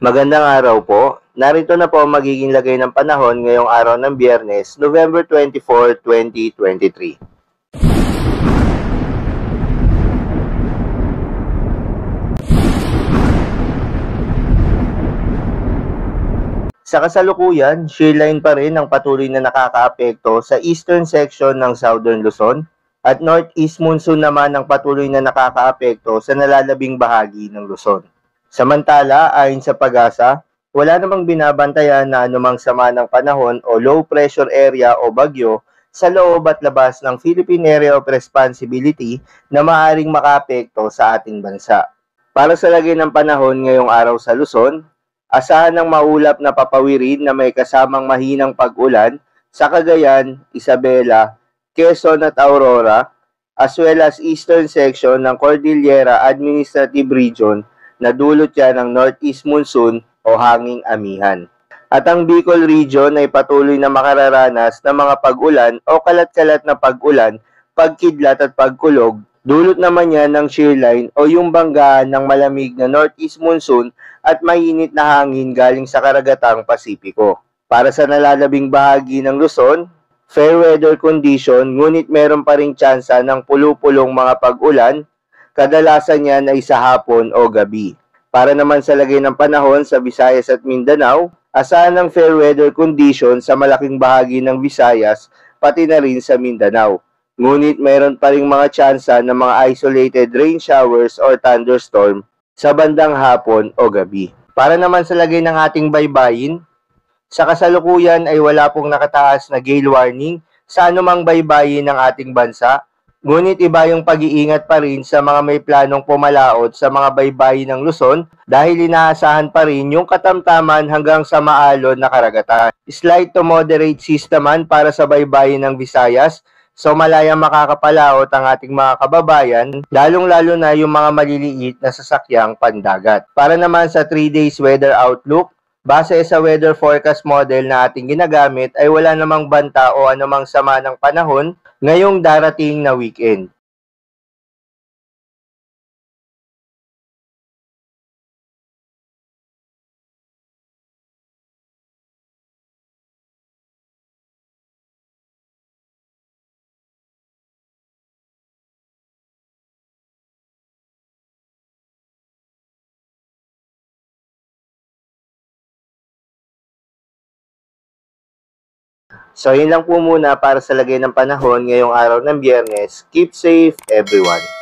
Magandang araw po. Narito na po ang magiging lagay ng panahon ngayong araw ng Biyernes, November 24, 2023. Sa kasalukuyan, shearline pa rin ang patuloy na nakakaapekto sa eastern section ng Southern Luzon at northeast monsoon naman ang patuloy na nakakaapekto sa nalalabing bahagi ng Luzon. Samantala, ayon sa PAGASA, wala namang binabantayan na anumang sama ng panahon o low pressure area o bagyo sa loob at labas ng Philippine Area of Responsibility na maaaring makaapekto sa ating bansa. Para sa lagay ng panahon ngayong araw sa Luzon, asahan ng maulap na papawirin na may kasamang mahinang pag-ulan sa Cagayan, Isabela, Quezon at Aurora, as well as eastern section ng Cordillera Administrative Region na dulot yan ng northeast monsoon o hanging amihan. At ang Bicol Region ay patuloy na makararanas ng mga pag-ulan o kalat-kalat na pag-ulan, pagkidlat at pagkulog. Dulot naman yan ng shearline o yung banggaan ng malamig na northeast monsoon at mainit na hangin galing sa karagatang Pasipiko. Para sa nalalabing bahagi ng Luzon, fair weather condition ngunit meron pa ring tsansa ng pulu-pulong mga pag-ulan, kadalasan yan ay sa hapon o gabi. Para naman sa lagay ng panahon sa Visayas at Mindanao, asahan ng fair weather condition sa malaking bahagi ng Visayas pati na rin sa Mindanao. Ngunit mayroon pa ring mga tsansa ng mga isolated rain showers or thunderstorm sa bandang hapon o gabi. Para naman sa lagay ng ating baybayin, sa kasalukuyan ay wala pong nakataas na gale warning sa anumang baybayin ng ating bansa, ngunit iba yung pag-iingat pa rin sa mga may planong pumalaot sa mga baybayin ng Luzon dahil inaasahan pa rin yung katamtaman hanggang sa maalon na karagatan. Slight to moderate seas naman para sa baybayin ng Visayas, so malayang makakapalaot ang ating mga kababayan, lalong-lalo na yung mga maliliit na sasakyang pandagat. Para naman sa 3 days weather outlook, base sa weather forecast model na ating ginagamit ay wala namang banta o anumang sama ng panahon ngayong darating na weekend. So, yun lang po muna para sa lagay ng panahon ngayong araw ng Biyernes. Keep safe, everyone.